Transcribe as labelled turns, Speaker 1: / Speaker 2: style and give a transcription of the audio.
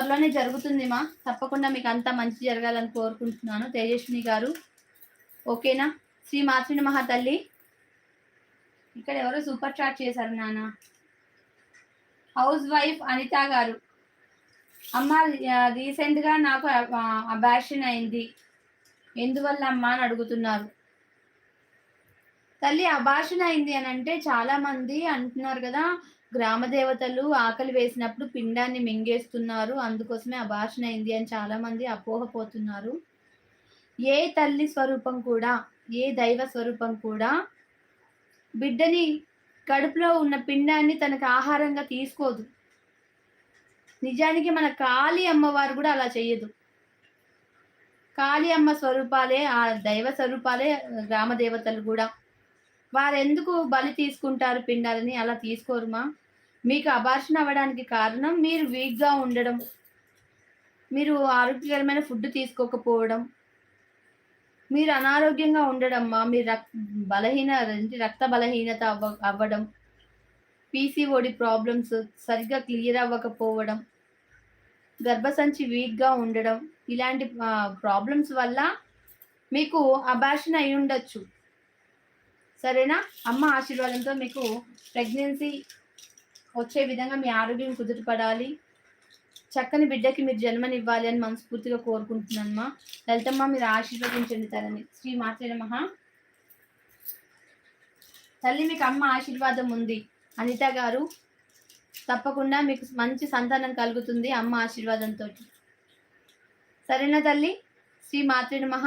Speaker 1: త్వరలోనే జరుగుతుంది మా. తప్పకుండా మీకు అంతా మంచి జరగాలని కోరుకుంటున్నాను తేజస్విని గారు. ఓకేనా? శ్రీ మాతృ నమః తల్లి. ఇక్కడ ఎవరో సూపర్ చాట్ చేశారు నాన్న. హౌస్ వైఫ్ అనిత గారు. అమ్మ రీసెంట్గా నాకు అబార్షన్ అయింది, ఎందువల్ల అమ్మ అని అడుగుతున్నారు. తల్లి అబార్షన్ అయింది అని అంటే చాలా మంది అంటున్నారు కదా, గ్రామ దేవతలు ఆకలి వేసినప్పుడు పిండాన్ని మింగేస్తున్నారు, అందుకోసమే అబార్షన్ అయింది అని చాలా మంది అపోహపోతున్నారు. ఏ తల్లి స్వరూపం కూడా, ఏ దైవ స్వరూపం కూడా బిడ్డని కడుపులో ఉన్న పిండాన్ని తనకు ఆహారంగా తీసుకోదు. నిజానికి మన కాళీ అమ్మవారు కూడా అలా చేయదు. కాళీ అమ్మ స్వరూపాలే, ఆ దైవ స్వరూపాలే గ్రామ దేవతలు కూడా. వారెందుకు బలి తీసుకుంటారు పిండాలని? అలా తీసుకోరుమా. మీకు అబార్షన్ అవ్వడానికి కారణం మీరు వీక్గా ఉండడం, మీరు ఆరోగ్యకరమైన ఫుడ్ తీసుకోకపోవడం, మీరు అనారోగ్యంగా ఉండడమ్మా. మీరు రక్త బలహీనత అవ్వడం, పీసీఓడి ప్రాబ్లమ్స్ సరిగ్గా క్లియర్ అవ్వకపోవడం, గర్భసంచి వీక్గా ఉండడం, ఇలాంటి ప్రాబ్లమ్స్ వల్ల మీకు అబార్షన్ అయి ఉండొచ్చు. సరేనా? అమ్మ ఆశీర్వాదంతో మీకు ప్రెగ్నెన్సీ వచ్చే విధంగా మీ ఆరోగ్యం కుదుటపడాలి, చక్కని బిడ్డకి మీరు జన్మనివ్వాలి అని మనస్ఫూర్తిగా కోరుకుంటున్నానమ్మా. లలితమ్మ మీరు ఆశీర్వదించండి తల్లిని. శ్రీ మాత్రే నమః. తల్లి మీకు అమ్మ ఆశీర్వాదం ఉంది అనిత గారు. తప్పకుండా మీకు మంచి సంతానం కలుగుతుంది అమ్మ ఆశీర్వాదంతో. సరేనా తల్లి? శ్రీ మాత్రే నమః.